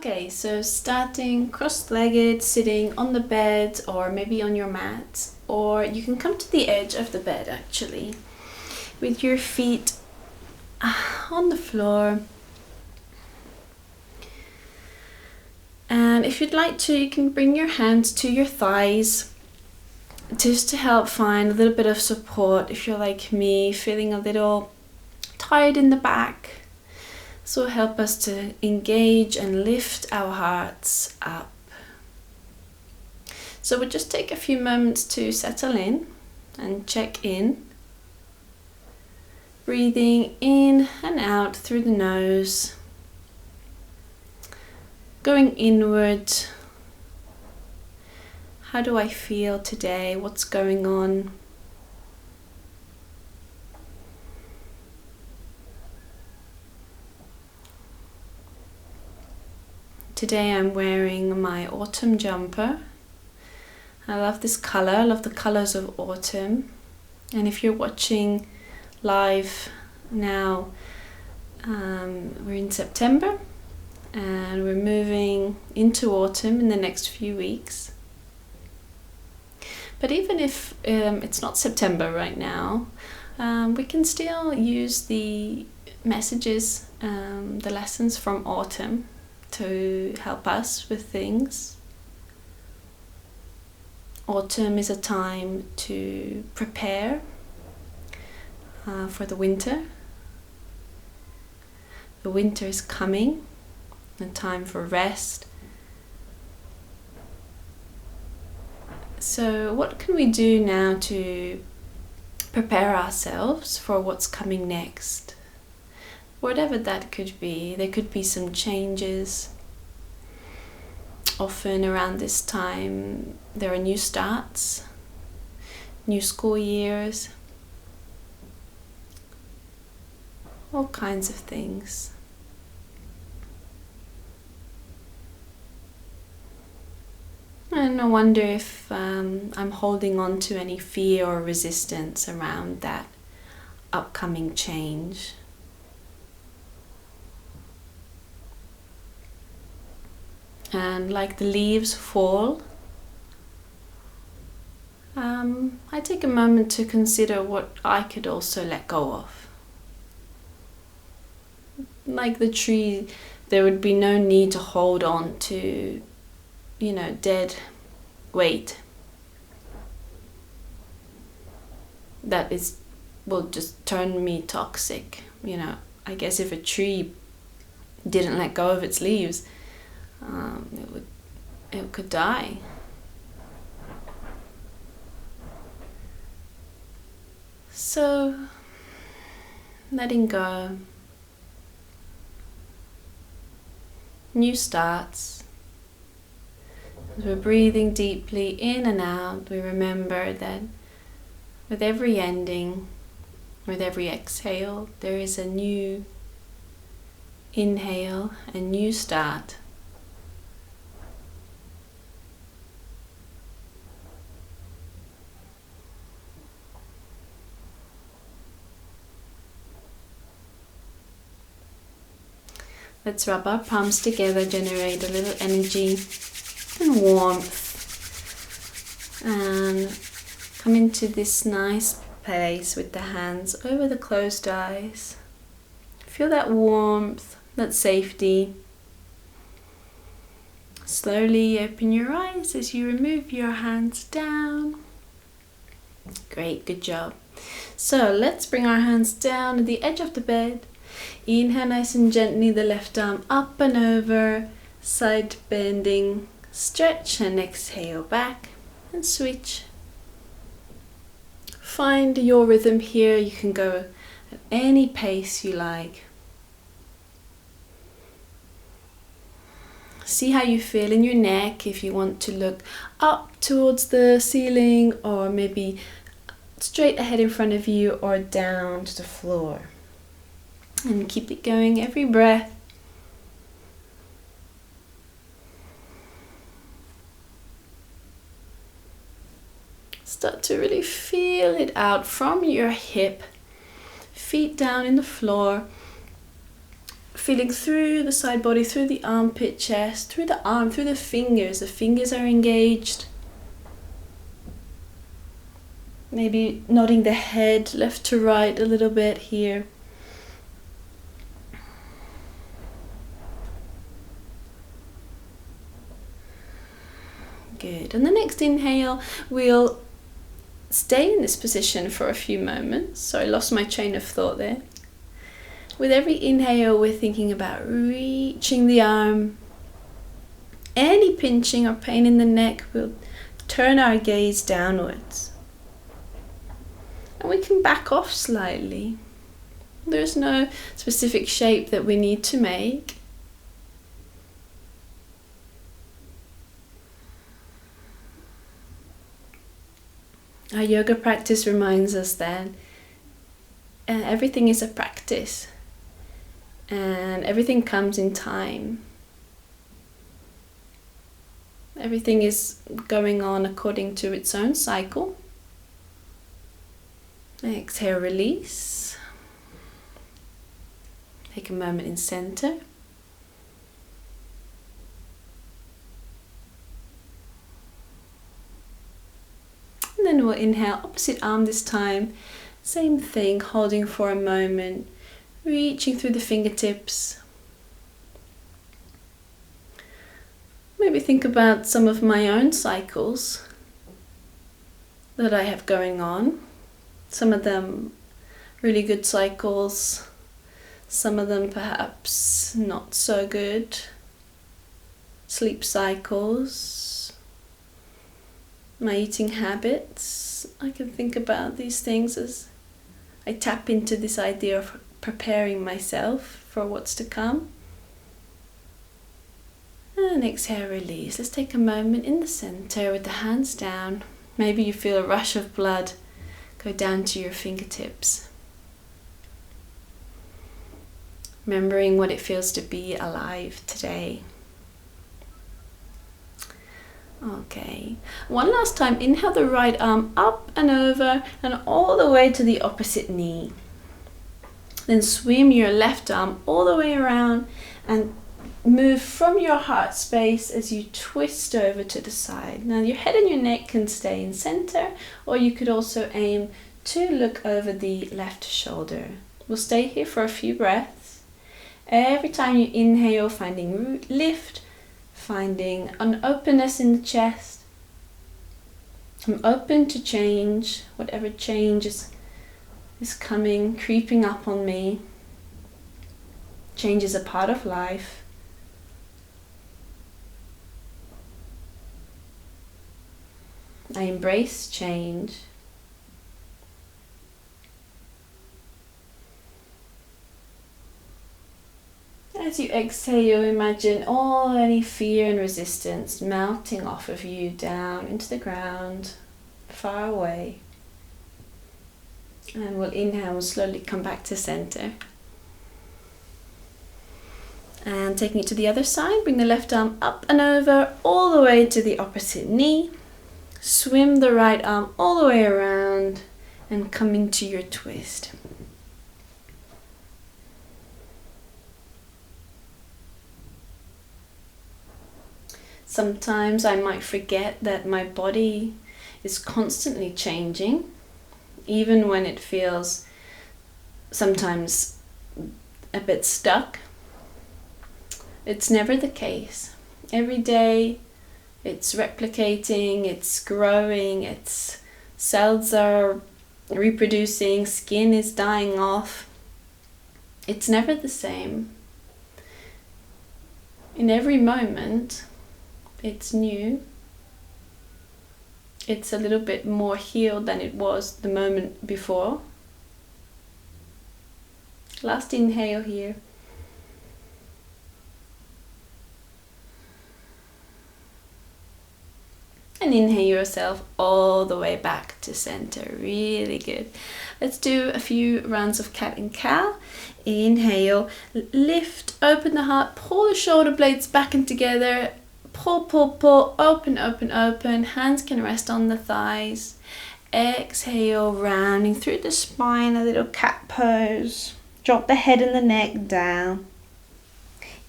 Okay, so starting cross-legged, sitting on the bed or maybe on your mat, or you can come to the edge of the bed actually, with your feet on the floor. And if you'd like to, you can bring your hands to your thighs just to help find a little bit of support if you're like me, feeling a little tired in the back. This will help us to engage and lift our hearts up. So we'll just take a few moments to settle in and check in. Breathing in and out through the nose. Going inward. How do I feel today? What's going on? Today I'm wearing my autumn jumper. I love this color, I love the colors of autumn. And if you're watching live now, we're in September and we're moving into autumn in the next few weeks. But even if it's not September right now, we can still use the messages, the lessons from autumn to help us with things. Autumn is a time to prepare for the winter. The winter is coming, a time for rest. So what can we do now to prepare ourselves for what's coming next? Whatever that could be. There could be some changes. Often around this time there are new starts, new school years, all kinds of things. And I wonder if I'm holding on to any fear or resistance around that upcoming change. And like the leaves fall, I take a moment to consider what I could also let go of. Like the tree, there would be no need to hold on to, dead weight. That will just turn me toxic. I guess if a tree didn't let go of its leaves, it could die. So, letting go. New starts. As we're breathing deeply in and out, we remember that with every ending, with every exhale, there is a new inhale, a new start. Let's rub our palms together, generate a little energy and warmth, and come into this nice place with the hands over the closed eyes. Feel that warmth, that safety. Slowly open your eyes as you remove your hands down. Great, good job. So let's bring our hands down to the edge of the bed. Inhale nice and gently, the left arm up and over, side bending, stretch, and exhale back and switch. Find your rhythm here. You can go at any pace you like. See how you feel in your neck, if you want to look up towards the ceiling or maybe straight ahead in front of you or down to the floor. And keep it going every breath. Start to really feel it out from your hip, feet down in the floor. feeling through the side body, through the armpit, chest, through the arm, through the fingers. The fingers are engaged. Maybe nodding the head left to right a little bit here. Good. And the next inhale, we'll stay in this position for a few moments. So I lost my train of thought there. With every inhale, we're thinking about reaching the arm. Any pinching or pain in the neck, we'll turn our gaze downwards. And we can back off slightly. There's no specific shape that we need to make. Our yoga practice reminds us that everything is a practice and everything comes in time. Everything is going on according to its own cycle. Exhale, release. Take a moment in center. And then we'll inhale, opposite arm this time. Same thing, holding for a moment, reaching through the fingertips. Maybe think about some of my own cycles that I have going on. Some of them really good cycles, some of them perhaps not so good. Sleep cycles, my eating habits. I can think about these things as I tap into this idea of preparing myself for what's to come. And exhale, release. Let's take a moment in the center with the hands down. Maybe you feel a rush of blood go down to your fingertips. Remembering what it feels to be alive today. Okay, one last time, inhale the right arm up and over and all the way to the opposite knee. Then swim your left arm all the way around and move from your heart space as you twist over to the side. Now your head and your neck can stay in center, or you could also aim to look over the left shoulder. We'll stay here for a few breaths. Every time you inhale, finding lift, finding an openness in the chest. I'm open to change, whatever change is coming, creeping up on me. Change is a part of life. I embrace change. As you exhale, imagine all any fear and resistance melting off of you down into the ground, far away. And we'll inhale and slowly come back to center. And taking it to the other side, bring the left arm up and over, all the way to the opposite knee. Swim the right arm all the way around and come into your twist. Sometimes I might forget that my body is constantly changing, even when it feels sometimes a bit stuck. It's never the case. Every day it's replicating, it's growing, its cells are reproducing, skin is dying off. It's never the same. In every moment, it's new. It's a little bit more healed than it was the moment before. Last inhale here. And inhale yourself all the way back to center. Really good. Let's do a few rounds of cat and cow. Inhale, lift, open the heart, pull the shoulder blades back and together. Pull, pull, pull, open, open, open. Hands can rest on the thighs. Exhale, rounding through the spine, a little cat pose. Drop the head and the neck down.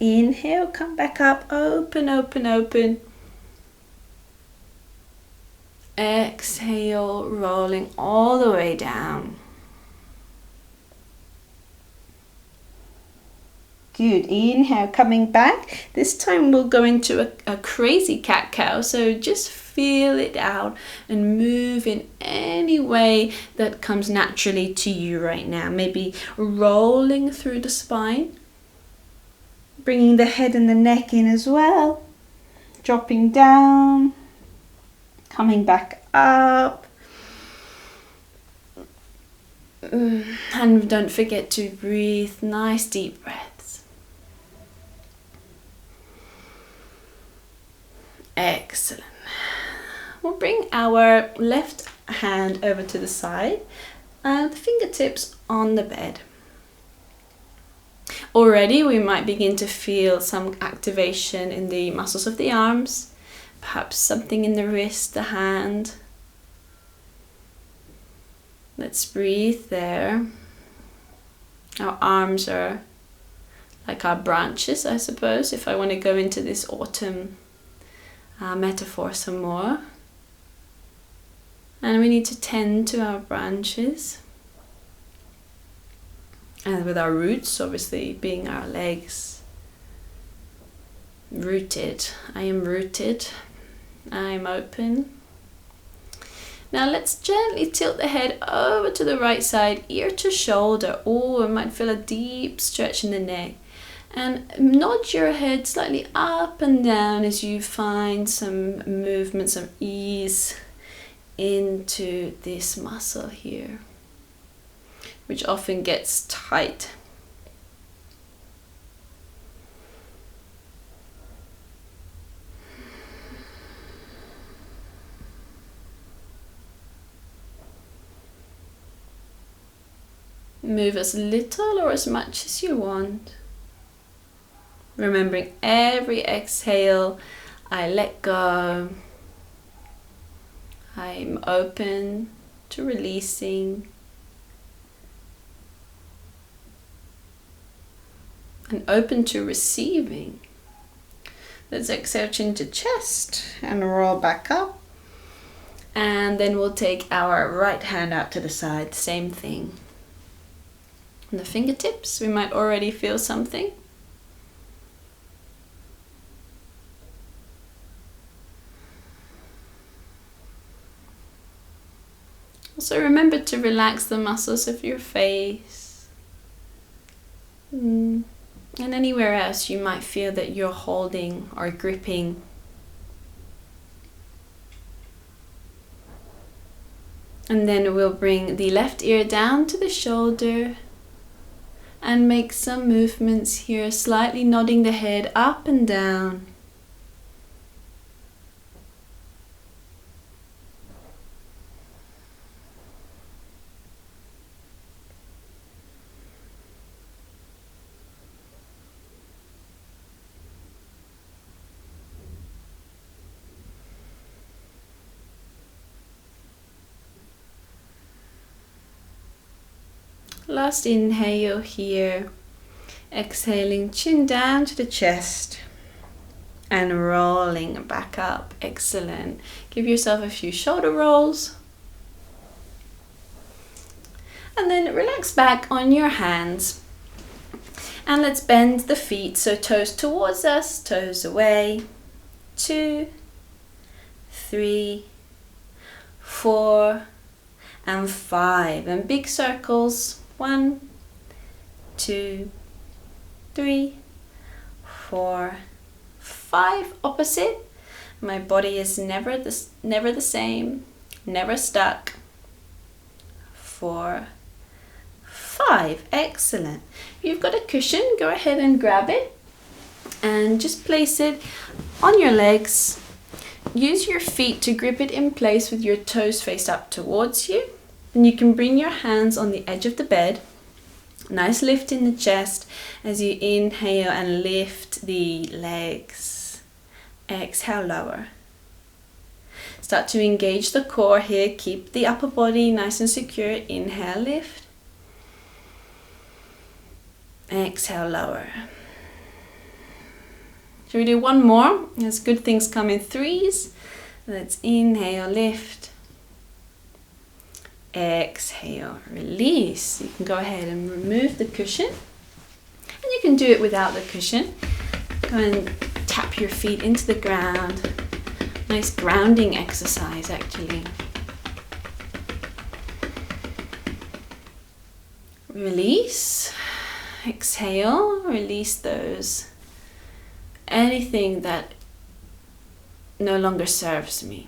Inhale, come back up, open, open, open. Exhale, rolling all the way down. Good. Inhale, coming back. This time we'll go into a crazy cat-cow. So just feel it out and move in any way that comes naturally to you right now. Maybe rolling through the spine. Bringing the head and the neck in as well. Dropping down. Coming back up. And don't forget to breathe nice deep breaths. Excellent. We'll bring our left hand over to the side and the fingertips on the bed. Already we might begin to feel some activation in the muscles of the arms, perhaps something in the wrist, the hand. Let's breathe there. Our arms are like our branches, I suppose, if I want to go into this autumn metaphor some more. And we need to tend to our branches. And with our roots, obviously, being our legs. Rooted. I am rooted. I am open. Now let's gently tilt the head over to the right side, ear to shoulder. Oh, I might feel a deep stretch in the neck. And nod your head slightly up and down as you find some movement, some ease into this muscle here, which often gets tight. Move as little or as much as you want. Remembering every exhale, I let go. I'm open to releasing. And open to receiving. Let's exhale, chin to chest and roll back up. And then we'll take our right hand out to the side, same thing. And the fingertips, we might already feel something. Also remember to relax the muscles of your face. And anywhere else you might feel that you're holding or gripping. And then we'll bring the left ear down to the shoulder and make some movements here, slightly nodding the head up and down. Last inhale here, exhaling, chin down to the chest and rolling back up. Excellent. Give yourself a few shoulder rolls and then relax back on your hands. And let's bend the feet, so toes towards us, toes away. 2, 3, 4 and 5, and big circles. 1, 2, 3, 4, 5. Opposite. My body is never the same, never stuck. 4, 5. Excellent. If you've got a cushion, go ahead and grab it and just place it on your legs. Use your feet to grip it in place with your toes faced up towards you. And you can bring your hands on the edge of the bed. Nice lift in the chest as you inhale and lift the legs. Exhale, lower. Start to engage the core here. Keep the upper body nice and secure. Inhale, lift. Exhale, lower. Shall we do one more? As good things come in threes. Let's inhale, lift. Exhale, release. You can go ahead and remove the cushion. And you can do it without the cushion. Go and tap your feet into the ground. Nice grounding exercise, actually. Release. Exhale, release those. Anything that no longer serves me.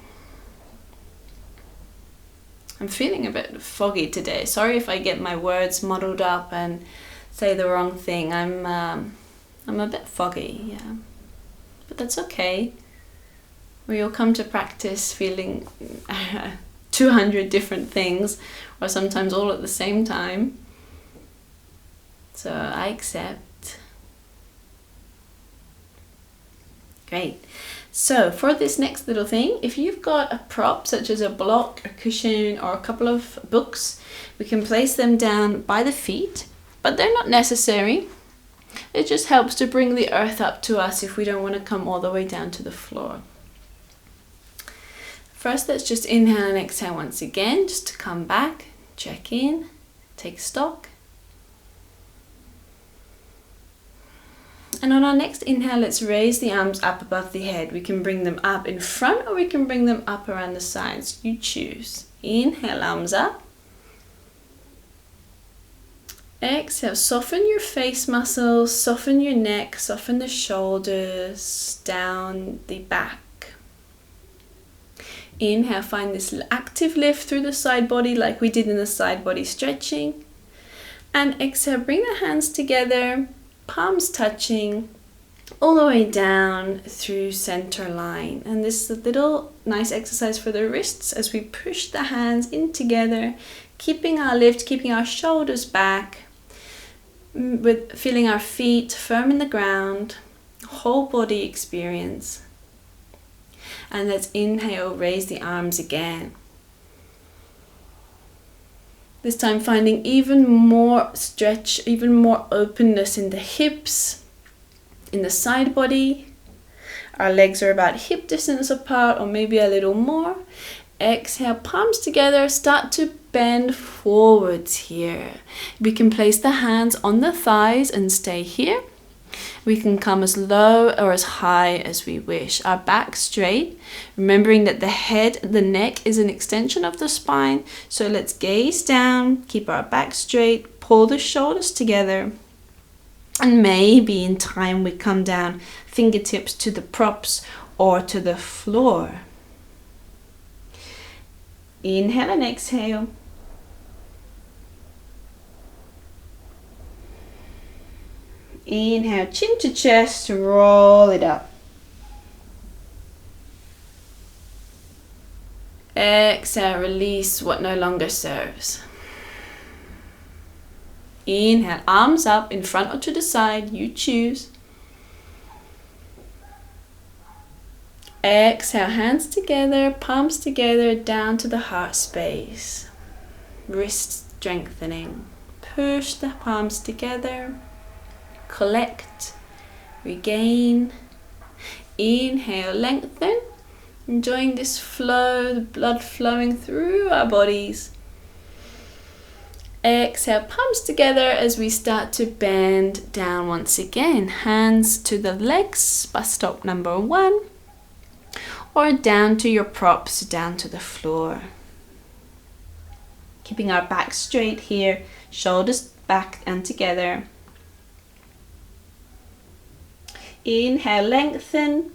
I'm feeling a bit foggy today. Sorry if I get my words muddled up and say the wrong thing. I'm a bit foggy, yeah. But that's okay. We'll come to practice feeling 200 different things, or sometimes all at the same time. So I accept. Great. So for this next little thing, if you've got a prop such as a block, a cushion, or a couple of books, we can place them down by the feet, but they're not necessary. It just helps to bring the earth up to us if we don't want to come all the way down to the floor. First, let's just inhale and exhale once again, just to come back, check in, take stock. And on our next inhale, let's raise the arms up above the head. We can bring them up in front or we can bring them up around the sides. You choose. Inhale, arms up. Exhale, soften your face muscles, soften your neck, soften the shoulders, down the back. Inhale, find this active lift through the side body like we did in the side body stretching. And exhale, bring the hands together, palms touching, all the way down through center line. And this is a little nice exercise for the wrists as we push the hands in together, keeping our lift, keeping our shoulders back, with feeling our feet firm in the ground, whole body experience. And let's inhale, raise the arms again. This time finding even more stretch, even more openness in the hips, in the side body. Our legs are about hip distance apart or maybe a little more. Exhale, palms together, start to bend forwards here. We can place the hands on the thighs and stay here. We can come as low or as high as we wish. Our back straight, remembering that the head, the neck is an extension of the spine. So let's gaze down, keep our back straight, pull the shoulders together. And maybe in time we come down, fingertips to the props or to the floor. Inhale and exhale. Inhale, chin to chest, roll it up. Exhale, release what no longer serves. Inhale, arms up in front or to the side, you choose. Exhale, hands together, palms together, down to the heart space. Wrist strengthening. Push the palms together. Collect, regain. Inhale, lengthen. Enjoying this flow, the blood flowing through our bodies. Exhale, palms together as we start to bend down once again. Hands to the legs, bus stop number 1. Or down to your props, down to the floor. Keeping our back straight here, shoulders back and together. Inhale, lengthen.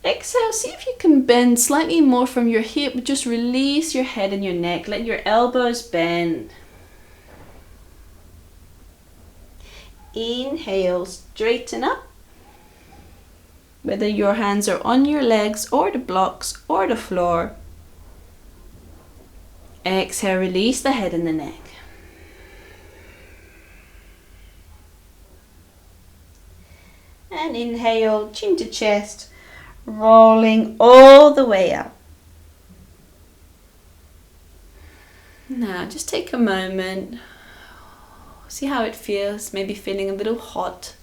Exhale, see if you can bend slightly more from your hip. Just release your head and your neck. Let your elbows bend. Inhale, straighten up. Whether your hands are on your legs or the blocks or the floor. Exhale, release the head and the neck. And inhale, chin to chest, rolling all the way up. Now just take a moment, see how it feels, maybe feeling a little hot.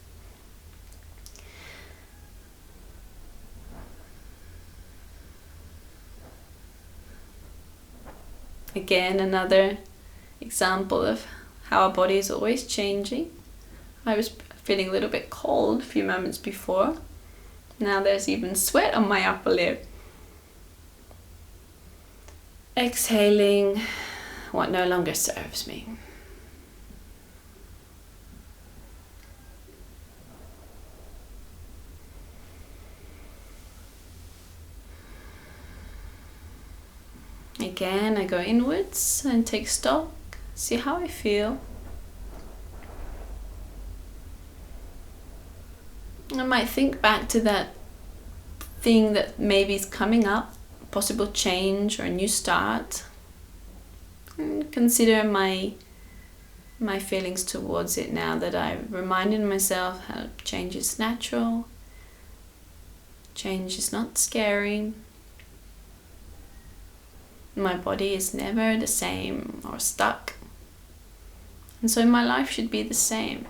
Again, another example of how our body is always changing. I was feeling a little bit cold a few moments before. Now there's even sweat on my upper lip. Exhaling what no longer serves me. Again, I go inwards and take stock, see how I feel. I might think back to that thing that maybe is coming up, possible change or a new start. And consider my feelings towards it now that I've reminded myself how change is natural, change is not scary. My body is never the same or stuck. And so my life should be the same.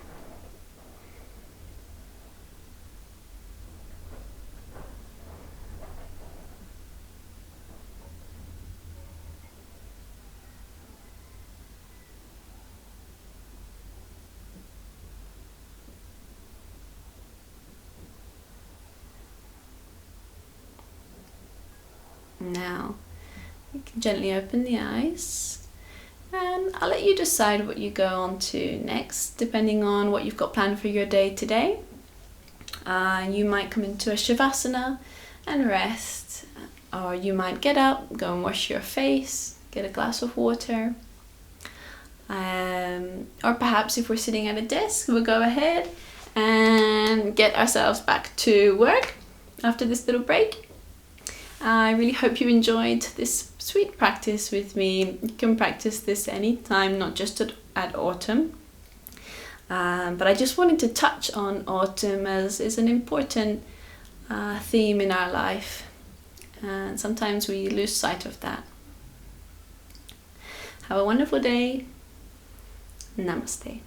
Now, you can gently open the eyes, and I'll let you decide what you go on to next, depending on what you've got planned for your day today. You might come into a Shavasana and rest, or you might get up, go and wash your face, get a glass of water. Or perhaps if we're sitting at a desk, we'll go ahead and get ourselves back to work after this little break. I really hope you enjoyed this sweet practice with me. You can practice this anytime, not just at autumn. But I just wanted to touch on autumn as is an important theme in our life. And sometimes we lose sight of that. Have a wonderful day. Namaste.